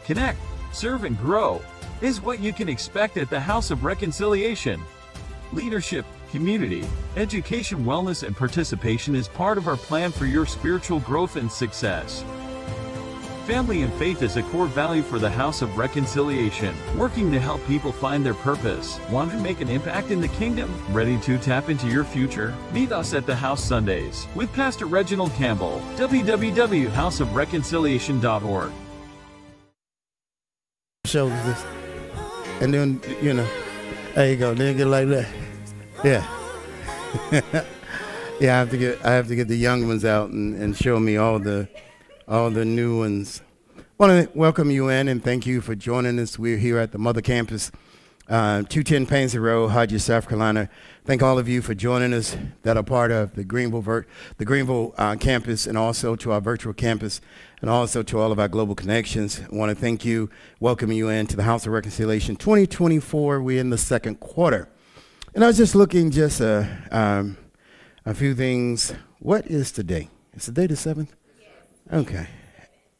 connect, serve, and grow is what you can expect at the House of Reconciliation. Leadership, community, education, wellness, and participation is part of our plan for your spiritual growth and success. Family and faith is a core value for the House of Reconciliation, working to help people find their purpose. Want to make an impact in the kingdom? Ready to tap into your future? Meet us at the House Sundays with Pastor Reginald Campbell. www.houseofreconciliation.org. Shows this, and then there you go. Then get like that. Yeah. Yeah, I have to get the young ones out and show me all the new ones. I want to welcome you in and thank you for joining us. We're here at the Mother Campus, 210 Pansy Road, Hodges, South Carolina. Thank all of you for joining us that are part of the Greenville campus, and also to our virtual campus, and also to all of our global connections. I want to thank you, welcome you in to the House of Reconciliation 2024. We're in the second quarter. And I was just looking a few things. What is today? Is today the 7th? Okay.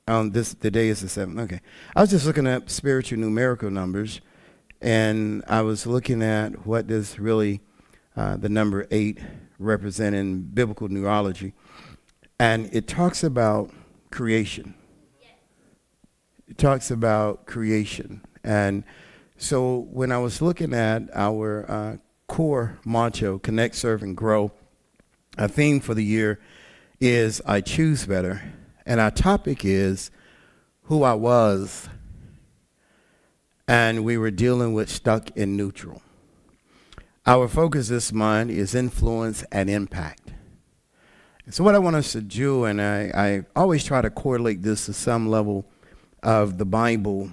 The day is the 7th. Okay. I was just looking at spiritual numerical numbers, and I was looking at what does really the number 8 represent in biblical numerology. And it talks about creation. It talks about creation. And so when I was looking at our core motto, Connect, Serve, and Grow, our theme for the year is I Choose Better. And our topic is who I was, and we were dealing with stuck in neutral. Our focus this month is influence and impact. So what I want us to do, and I always try to correlate this to some level of the Bible,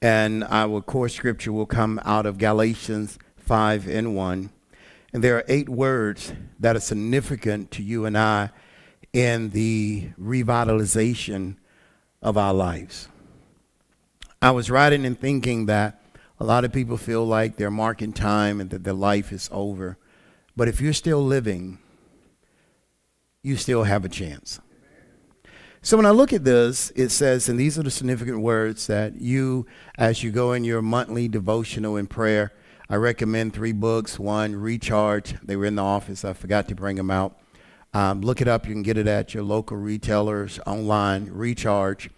and our core scripture will come out of Galatians 5:1. And there are 8 words that are significant to you and I in the revitalization of our lives. I was writing and thinking that a lot of people feel like they're marking time and that their life is over. But if you're still living, you still have a chance. So when I look at this, it says, and these are the significant words that you, as you go in your monthly devotional and prayer, I recommend 3 books. 1, Recharge. They were in the office. I forgot to bring them out. Look it up. You can get it at your local retailers online. Recharge.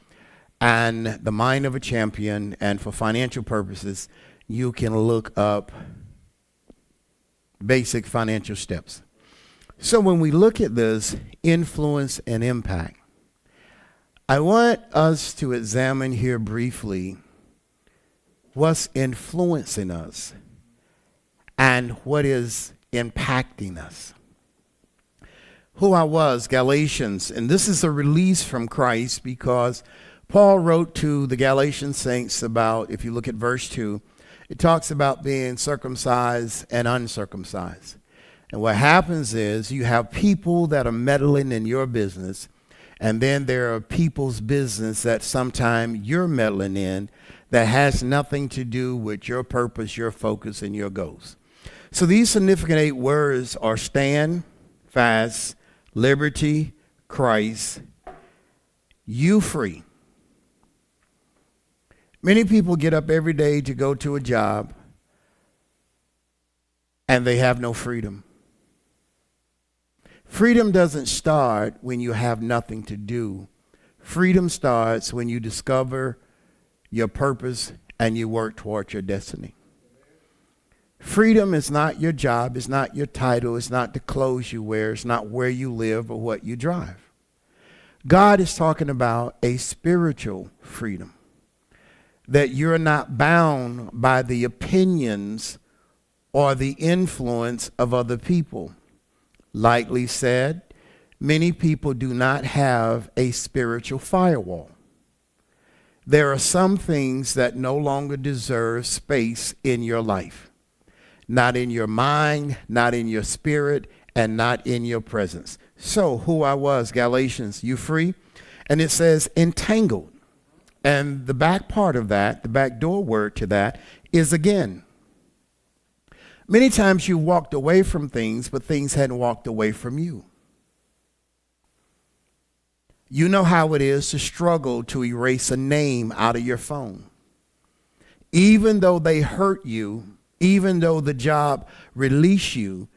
And The Mind of a Champion. And for financial purposes, you can look up Basic Financial Steps. So when we look at this, influence and impact, I want us to examine here briefly what's influencing us and what is impacting us. Who I was, Galatians, and this is a release from Christ because Paul wrote to the Galatian saints about, if you look at verse 2, it talks about being circumcised and uncircumcised. And what happens is you have people that are meddling in your business, and then there are people's business that sometimes you're meddling in that has nothing to do with your purpose, your focus, and your goals. So these significant 8 words are stand, fast, liberty, Christ, you free. Many people get up every day to go to a job and they have no freedom. Freedom doesn't start when you have nothing to do. Freedom starts when you discover your purpose and you work towards your destiny. Freedom is not your job, it's not your title, it's not the clothes you wear, it's not where you live or what you drive. God is talking about a spiritual freedom, that you're not bound by the opinions or the influence of other people. Lightly said, many people do not have a spiritual firewall. There are some things that no longer deserve space in your life. Not in your mind, not in your spirit, and not in your presence. So who I was, Galatians, you free? And it says entangled. And the back part of that, the back door word to that is again. Many times you walked away from things, but things hadn't walked away from you. You know how it is to struggle to erase a name out of your phone. Even though they hurt you, even though the job released you,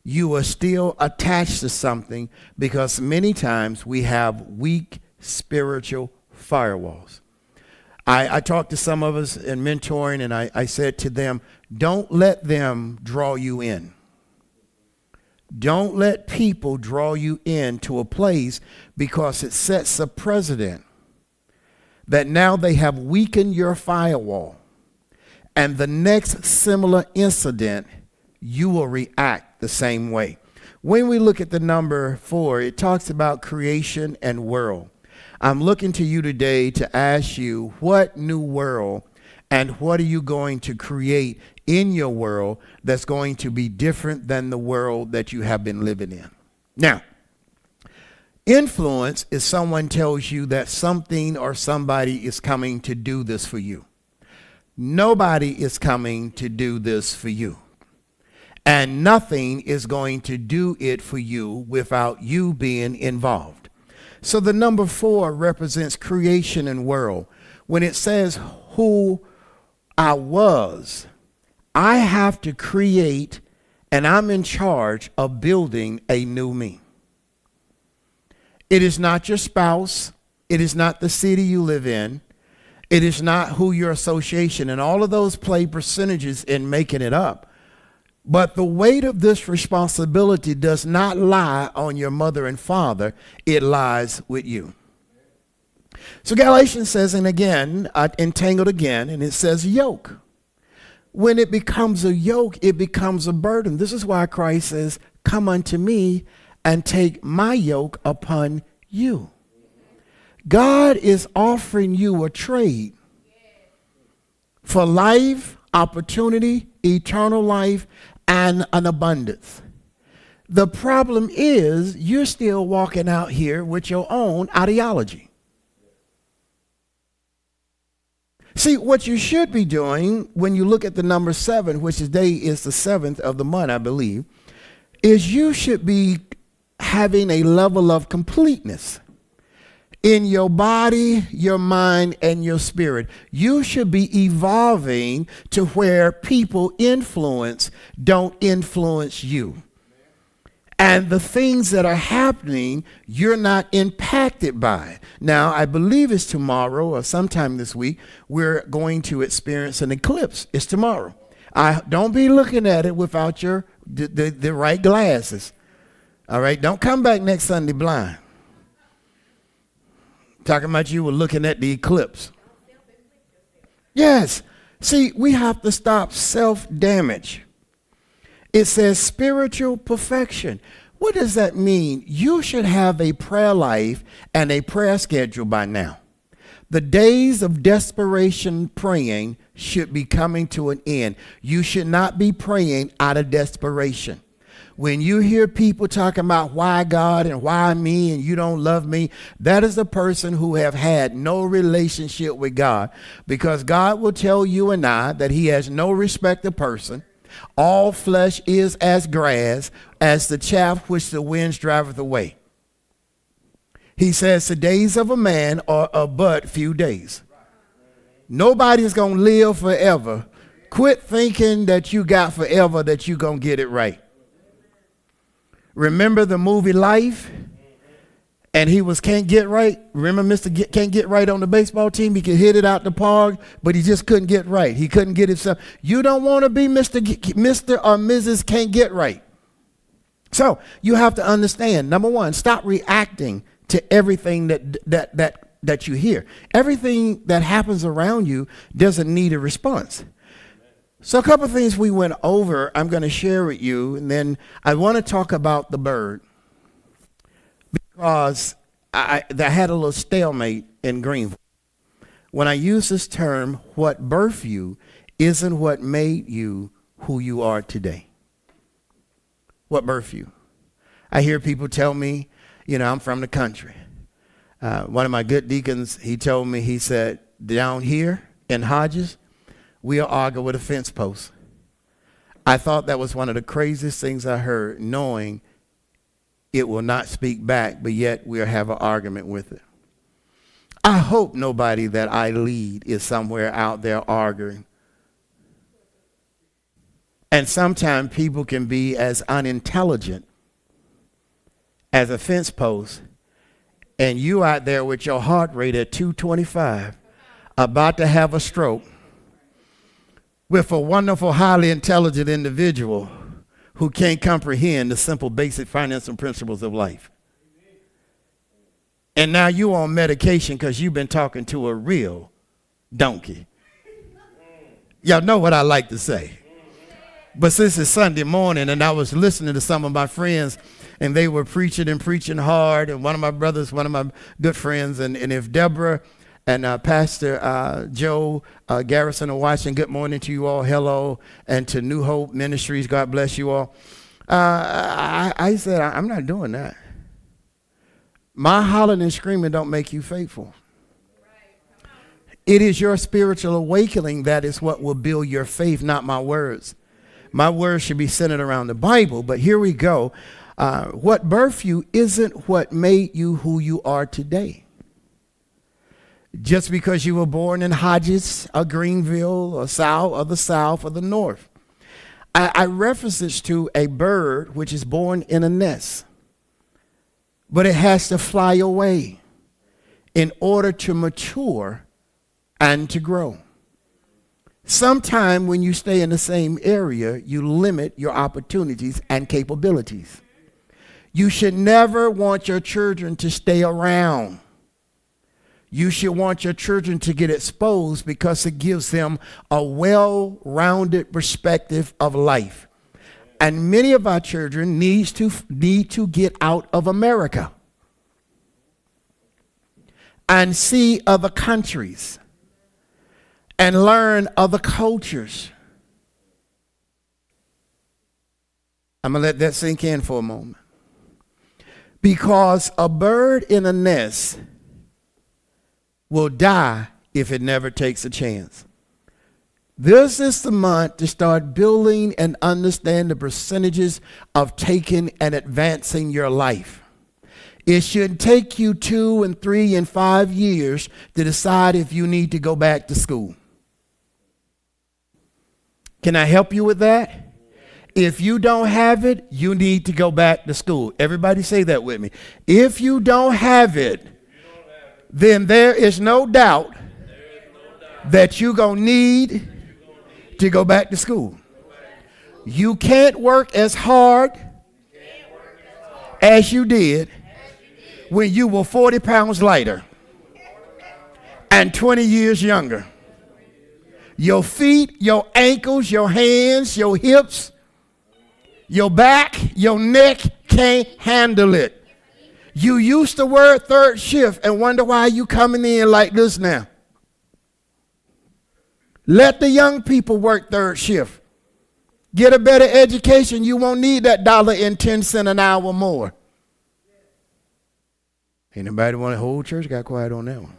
you are still attached to something because many times we have weak spiritual firewalls. I talked to some of us in mentoring, and I said to them, don't let them draw you in. Don't let people draw you into a place, because it sets a precedent that now they have weakened your firewall. And the next similar incident, you will react the same way. When we look at the number 4, it talks about creation and world. I'm looking to you today to ask you, what new world and what are you going to create in your world that's going to be different than the world that you have been living in? Now, influence is someone tells you that something or somebody is coming to do this for you. Nobody is coming to do this for you. And nothing is going to do it for you without you being involved. So the number 4 represents creation and world. When it says who I was, I have to create, and I'm in charge of building a new me. It is not your spouse. It is not the city you live in. It is not who your association, and all of those play percentages in making it up. But the weight of this responsibility does not lie on your mother and father. It lies with you. So Galatians says, and again, entangled again, and it says yoke. When it becomes a yoke, it becomes a burden. This is why Christ says, come unto me and take my yoke upon you. God is offering you a trade for life, opportunity, eternal life, and an abundance. The problem is you're still walking out here with your own ideology. See, what you should be doing when you look at the number 7, which today is the 7th of the month, I believe, is you should be having a level of completeness in your body, your mind, and your spirit. You should be evolving to where people influence don't influence you. And the things that are happening, you're not impacted by. Now, I believe it's tomorrow or sometime this week, we're going to experience an eclipse. It's tomorrow. Don't be looking at it without the right glasses. All right? Don't come back next Sunday blind. Talking about you were looking at the eclipse. Yes. See, we have to stop self-damage. It says spiritual perfection. What does that mean? You should have a prayer life and a prayer schedule by now. The days of desperation praying should be coming to an end. You should not be praying out of desperation. When you hear people talking about why God and why me and you don't love me, that is a person who have had no relationship with God, because God will tell you and I that he has no respect of person. All flesh is as grass, as the chaff which the winds driveth away. He says the days of a man are but few days. Nobody's going to live forever. Quit thinking that you got forever, that you're going to get it right. Remember the movie Life? And he was can't get right. Remember Mr. Can't get right on the baseball team? He could hit it out the park, but he just couldn't get right. He couldn't get himself. You don't want to be Mr. or Mrs. Can't get right. So you have to understand, number one, stop reacting to everything that you hear. Everything that happens around you doesn't need a response. So a couple of things we went over, I'm going to share with you, and then I want to talk about the bird, because I had a little stalemate in Greenville. When I use this term, what birthed you isn't what made you who you are today. What birthed you? I hear people tell me, you know, I'm from the country. One of my good deacons, he told me, he said, down here in Hodges, we'll argue with a fence post. I thought that was one of the craziest things I heard, knowing it will not speak back, but yet we'll have an argument with it. I hope nobody that I lead is somewhere out there arguing. And sometimes people can be as unintelligent as a fence post, and you out there with your heart rate at 225, about to have a stroke, with a wonderful, highly intelligent individual who can't comprehend the simple, basic financial principles of life. And now you on medication because you've been talking to a real donkey. Y'all know what I like to say. But since it's Sunday morning and I was listening to some of my friends and they were preaching and preaching hard, and one of my brothers, one of my good friends, and if Deborah and Pastor Joe Garrison are watching, good morning to you all, hello, and to New Hope Ministries, God bless you all. I said, I'm not doing that. My hollering and screaming don't make you faithful. It is your spiritual awakening that is what will build your faith, not my words. My words should be centered around the Bible, but here we go. What birthed you isn't what made you who you are today. Just because you were born in Hodges or Greenville or South or the South or the North. I reference this to a bird which is born in a nest, but it has to fly away in order to mature and to grow. Sometime when you stay in the same area, you limit your opportunities and capabilities. You should never want your children to stay around. You should want your children to get exposed because it gives them a well-rounded perspective of life. And many of our children need to get out of America and see other countries and learn other cultures. I'm going to let that sink in for a moment. Because a bird in a nest will die if it never takes a chance. This is the month to start building and understand the percentages of taking and advancing your life. It should take you 2 and 3 and 5 years to decide if you need to go back to school. Can I help you with that? If you don't have it, you need to go back to school. Everybody say that with me. If you don't have it, then there is no doubt that you're going to need to go back to school. You can't work as hard as you did when you were 40 pounds lighter and 20 years younger. Your feet, your ankles, your hands, your hips, your back, your neck can't handle it. You used to work third shift and wonder why you coming in like this now. Let the young people work third shift. Get a better education. You won't need that $1.10 an hour more. Anybody want the whole church got quiet on that one?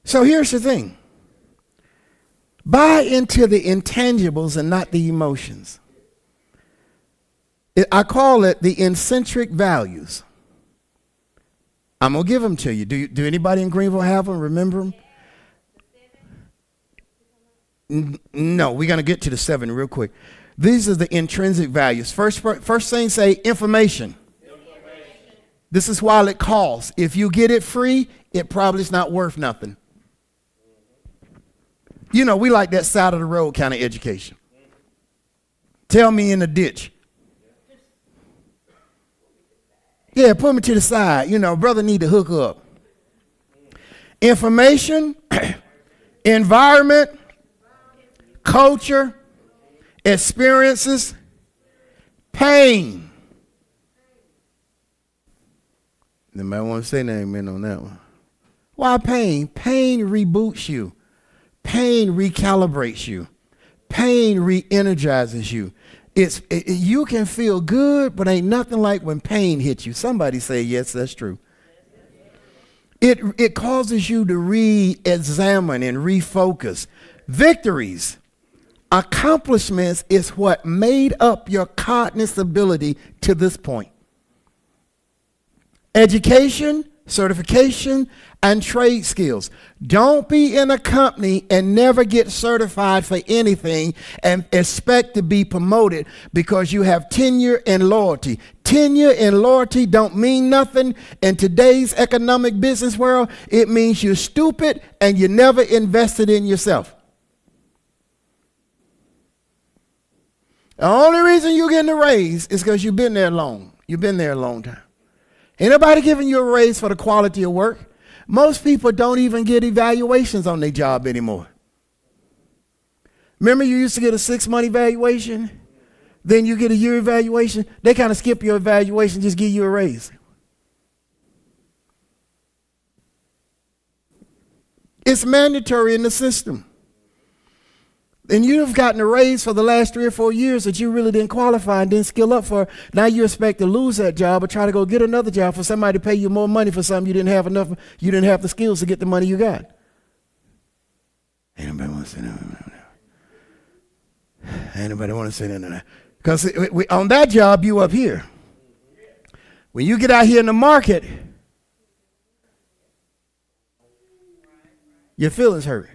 So here's the thing. Buy into the intangibles and not the emotions. I call it the intrinsic values. I'm going to give them to you. Do anybody in Greenville have them? Remember them? No, we're going to get to the 7 real quick. These are the intrinsic values. First thing, say information. This is why it costs. If you get it free, it probably is not worth nothing. You know, we like that side of the road kind of education. Tell me in the ditch. Yeah, put me to the side. You know, brother need to hook up. Information, environment, culture, experiences, pain. Nobody want to say amen on that one. Why pain? Pain reboots you. Pain recalibrates you. Pain re-energizes you. You can feel good, but ain't nothing like when pain hits you. Somebody say, yes, that's true. It causes you to re-examine and refocus. Victories Accomplishments is what made up your cognizability to this point. Education, certification, and trade skills. Don't be in a company and never get certified for anything and expect to be promoted because you have tenure and loyalty. Tenure and loyalty don't mean nothing in today's economic business world. It means you're stupid and you never invested in yourself. The only reason you're getting a raise is because you've been there long. You've been there a long time. Ain't nobody giving you a raise for the quality of work. Most people don't even get evaluations on their job anymore. Remember you used to get a 6-month evaluation? Then you get a year evaluation. They kind of skip your evaluation, just give you a raise. It's mandatory in the system. And you've gotten a raise for the last 3 or 4 years that you really didn't qualify and didn't skill up for. Now you expect to lose that job or try to go get another job for somebody to pay you more money for something you didn't have enough, you didn't have the skills to get the money you got. Anybody want to say that? Anybody want to say that? Because on that job, you up here. When you get out here in the market, your feelings hurt.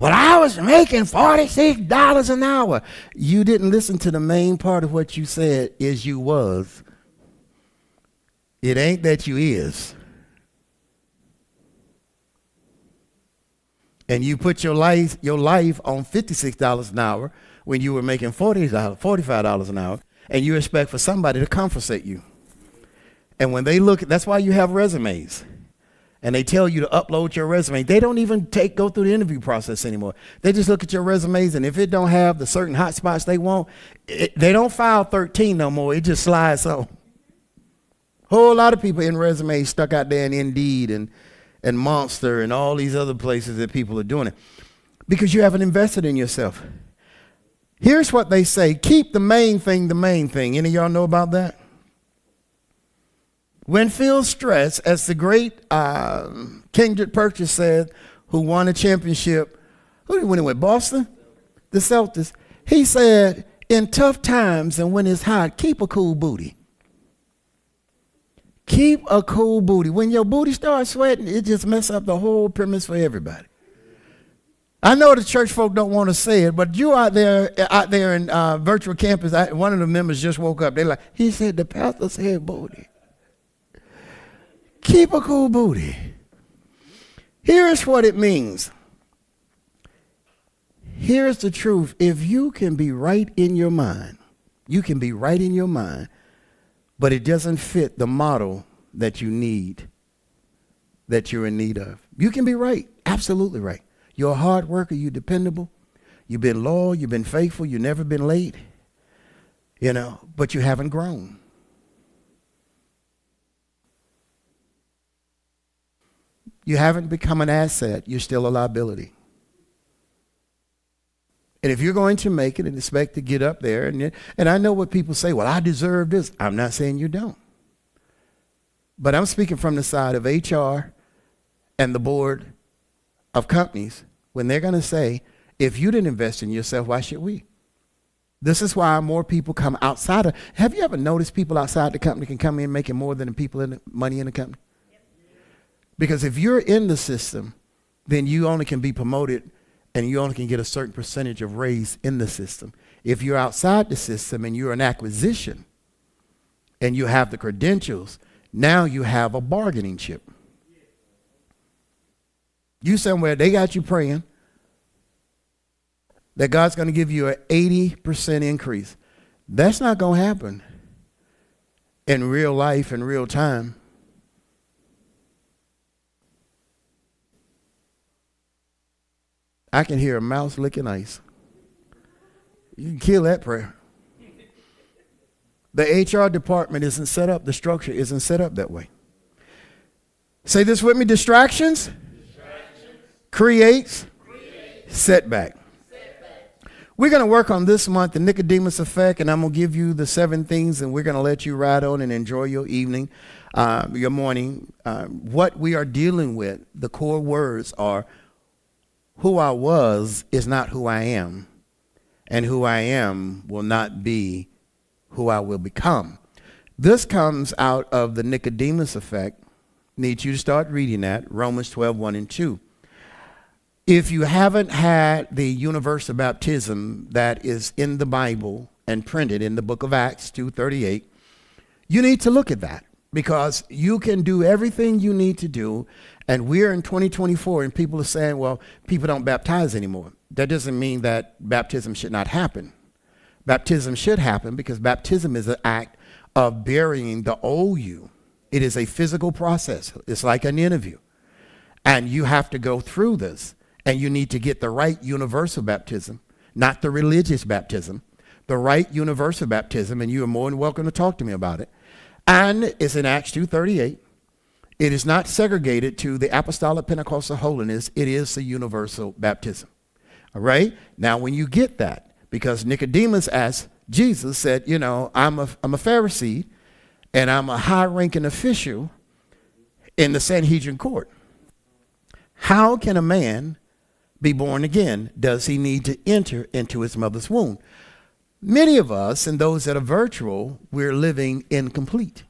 Well, I was making $46 an hour. You didn't listen to the main part of what you said is you was. It ain't that you is. And you put your life on $56 an hour when you were making $45 an hour, and you expect for somebody to compensate you. And when they look, that's why you have resumes. And they tell you to upload your resume. They don't even go through the interview process anymore. They just look at your resumes, and if it don't have the certain hot spots they want, they don't file 13 no more. It just slides on. Whole lot of people in resumes stuck out there in Indeed and Monster and all these other places that people are doing it because you haven't invested in yourself. Here's what they say: keep the main thing the main thing. Any of y'all know about that? When feel stressed, as the great Kendrick Purchase said, who won a championship, who did he win with? Boston? The Celtics. He said, in tough times and when it's hot, keep a cool booty. Keep a cool booty. When your booty starts sweating, it just messes up the whole premise for everybody. I know the church folk don't want to say it, but you out there in virtual campus, one of the members just woke up. They're like, he said the pastor said booty. Keep a cool booty. Here's what it means. Here's the truth. If you can be right in your mind, you can be right in your mind, but it doesn't fit the model that you need, that you're in need of. You can be right, absolutely right. You're a hard worker, you're dependable, you've been loyal, you've been faithful, you've never been late, but you haven't grown. You haven't become an asset. You're still a liability. And if you're going to make it and expect to get up there, and I know what people say, well, I deserve this. I'm not saying you don't. But I'm speaking from the side of HR and the board of companies when they're going to say, if you didn't invest in yourself, why should we? This is why more people come outside of. Have you ever noticed people outside the company can come in making more than the people in the money in the company? Because if you're in the system, then you only can be promoted and you only can get a certain percentage of raise in the system. If you're outside the system and you're an acquisition and you have the credentials, now you have a bargaining chip. You somewhere, they got you praying that God's going to give you an 80% increase. That's not going to happen in real life, in real time. I can hear a mouse licking ice. You can kill that prayer. The HR department isn't set up, the structure isn't set up that way. Say this with me: distractions, creates setback. We're going to work on this month the Nicodemus effect, and I'm going to give you the 7 things, and we're going to let you ride on and enjoy your evening, your morning. What we are dealing with, the core words are: who I was is not who I am. and who I am will not be who I will become. This comes out of the Nicodemus effect. Need you to start reading that, Romans 12, 1 and 2. If you haven't had the universal baptism that is in the Bible and printed in the book of Acts 2:38, you need to look at that, because you can do everything you need to do. And we're in 2024 and people are saying, well, people don't baptize anymore. That doesn't mean that baptism should not happen. Baptism should happen, because baptism is an act of burying the old you. It is a physical process. It's like an interview. And you have to go through this. And you need to get the right universal baptism, not the religious baptism, the right universal baptism. And you are more than welcome to talk to me about it. And it's in Acts 2:38. It is not segregated to the apostolic Pentecostal holiness. It is the universal baptism. All right. Now, when you get that, because Nicodemus asked Jesus, said, you know, I'm a Pharisee and I'm a high ranking official in the Sanhedrin court. How can a man be born again? Does he need to enter into his mother's womb? Many of us, and those that are virtual, we're living incomplete.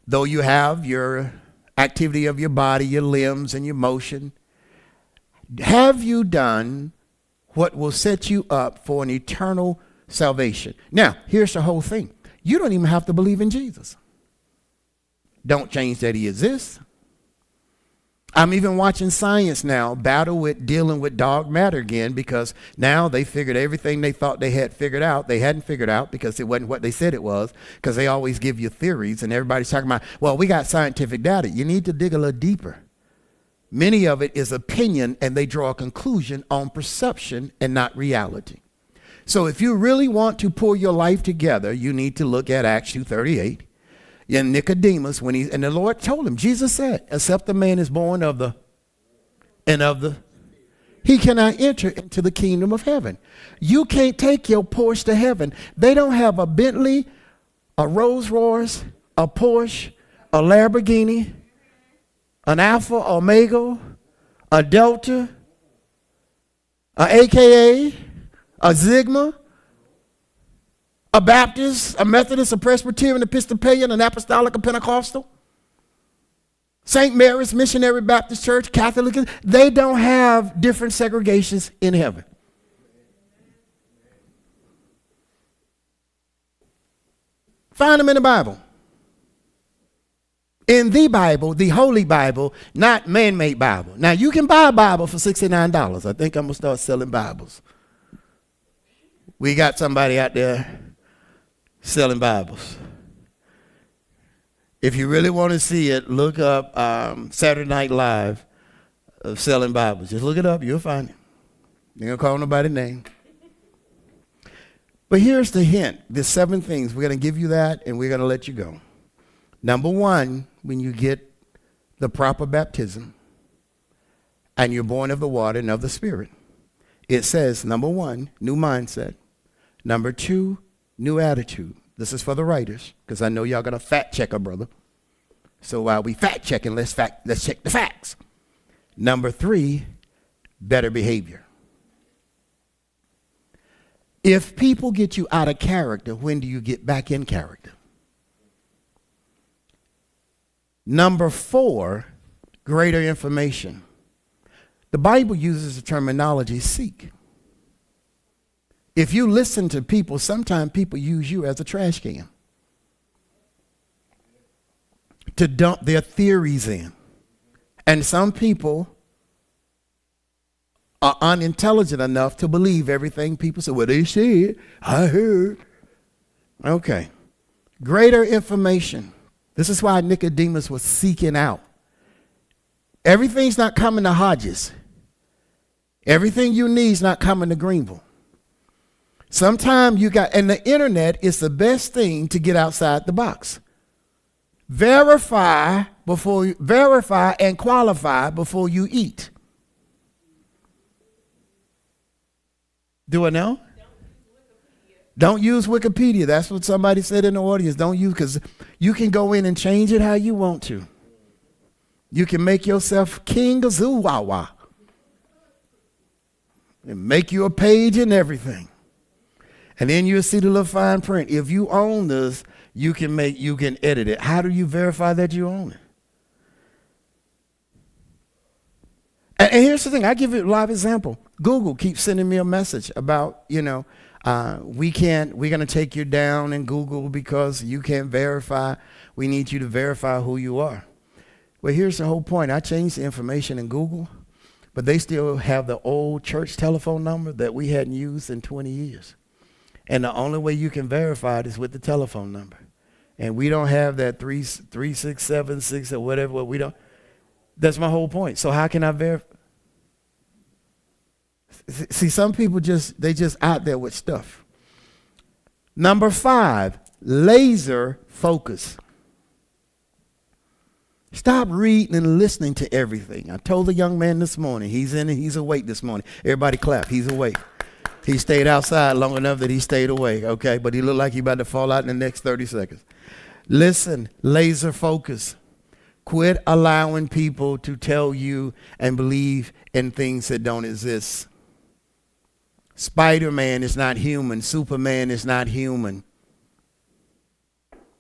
Though you have your activity of your body, your limbs, and your motion, have you done what will set you up for an eternal salvation? Now, here's the whole thing. You don't even have to believe in Jesus. Don't change that he exists. I'm even watching science now battle with dealing with dark matter again, because now they figured everything they thought they had figured out, they hadn't figured out, because it wasn't what they said it was, because they always give you theories and everybody's talking about, well, we got scientific data. You need to dig a little deeper. Many of it is opinion, and they draw a conclusion on perception and not reality. So if you really want to pull your life together, you need to look at Acts 2:38. And Nicodemus, and the Lord told him, Jesus said, except the man is born of the, he cannot enter into the kingdom of heaven. You can't take your Porsche to heaven. They don't have a Bentley, a Rolls Royce, a Porsche, a Lamborghini, an Alfa Omega, a Delta, a AKA, a Sigma, a Baptist, a Methodist, a Presbyterian, Episcopalian, an Apostolic, a Pentecostal, St. Mary's Missionary Baptist Church, Catholic. They don't have different segregations in heaven. Find them in the Bible. In the Bible, the Holy Bible, not man-made Bible. Now, you can buy a Bible for $69. I think I'm going to start selling Bibles. We got somebody out there selling Bibles. If you really want to see it, look up Saturday Night Live of selling Bibles. Just look it up. You'll find it. You ain't going to call nobody's name. But here's the hint. There's 7 things. We're going to give you that, and we're going to let you go. Number 1, when you get the proper baptism and you're born of the water and of the Spirit, it says, number 1, new mindset. Number 2, new attitude. This is for the writers, because I know y'all going to fact check a brother. So while we fact checking, let's check the facts. Number 3, better behavior. If people get you out of character, when do you get back in character? Number 4, greater information. The Bible uses the terminology seek. If you listen to people, sometimes people use you as a trash can to dump their theories in. And some people are unintelligent enough to believe everything people say. Well, they said, I heard. Okay. Greater information. This is why Nicodemus was seeking out. Everything's not coming to Hodges. Everything you need is not coming to Greenville. Sometimes you got, and the internet is the best thing to get outside the box. Verify and qualify before you eat. Do I know? Don't use Wikipedia. That's what somebody said in the audience. Don't use, because you can go in and change it how you want to. You can make yourself king of zoo-wah-wah. and make you a page and everything. And then you'll see the little fine print. If you own this, you can edit it. How do you verify that you own it? And here's the thing. I give you a live example. Google keeps sending me a message about, we're going to take you down in Google because you can't verify. We need you to verify who you are. Well, here's the whole point. I changed the information in Google, but they still have the old church telephone number that we hadn't used in 20 years. And the only way you can verify it is with the telephone number. And we don't have that 3676 or whatever. We don't. That's my whole point. So how can I verify? See, some people just out there with stuff. Number 5, laser focus. Stop reading and listening to everything. I told the young man this morning, he's awake this morning. Everybody clap, he's awake. He stayed outside long enough that he stayed awake, okay? But he looked like he about to fall out in the next 30 seconds. Listen, laser focus. Quit allowing people to tell you and believe in things that don't exist. Spider-Man is not human. Superman is not human.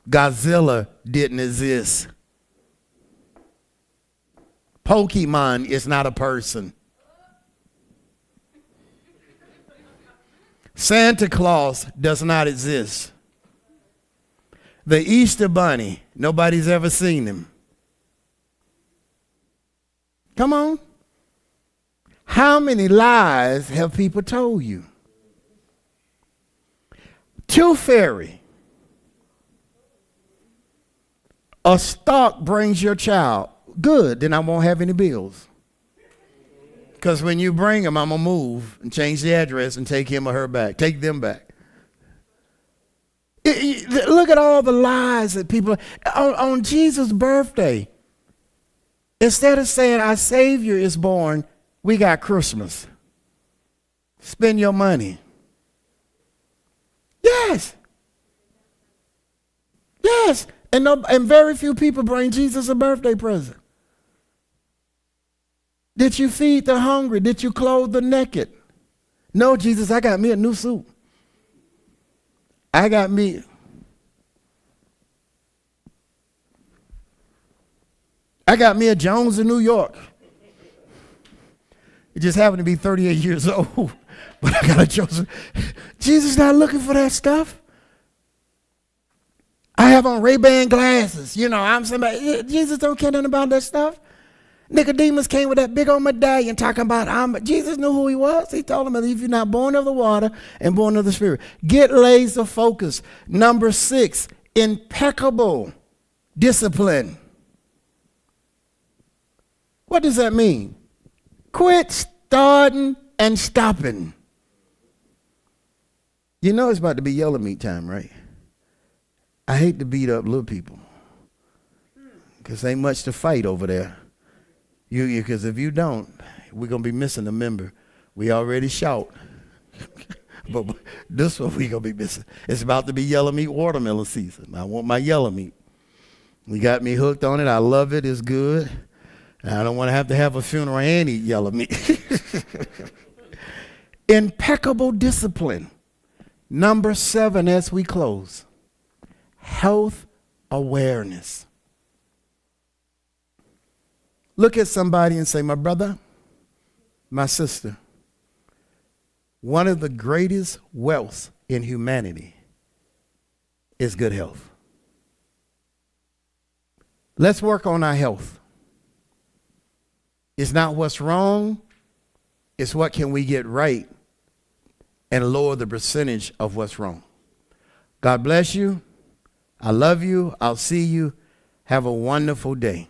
Godzilla didn't exist. Pokemon is not a person. Santa Claus does not exist. The Easter Bunny, nobody's ever seen him. Come on. How many lies have people told you? Tooth Fairy. A stock brings your child. Good, then I won't have any bills. Because when you bring them, I'm going to move and change the address and take him or her back. Take them back. Look at all the lies that people, on Jesus' birthday, instead of saying our Savior is born, we got Christmas. Spend your money. Yes. Yes. And very few people bring Jesus a birthday present. Did you feed the hungry? Did you clothe the naked? No, Jesus, I got me a new suit. I got me a Jones in New York. It just happened to be 38 years old. But I got a Jones. Jesus not looking for that stuff. I have on Ray-Ban glasses. I'm somebody. Jesus don't care nothing about that stuff. Nicodemus came with that big old medallion talking about Jesus knew who he was. He told him, if you're not born of the water and born of the Spirit. Get laser focused. Number 6, impeccable discipline. What does that mean? Quit starting and stopping. You know it's about to be yellow meat time, right? I hate to beat up little people because ain't much to fight over there. Because if you don't, we're going to be missing a member. We already shout. But this one we're going to be missing. It's about to be yellow meat watermelon season. I want my yellow meat. You got me hooked on it. I love it. It's good. I don't want to have a funeral and eat yellow meat. Impeccable discipline. Number 7 as we close. Health awareness. Look at somebody and say, my brother, my sister, one of the greatest wealths in humanity is good health. Let's work on our health. It's not what's wrong. It's what can we get right and lower the percentage of what's wrong. God bless you. I love you. I'll see you. Have a wonderful day.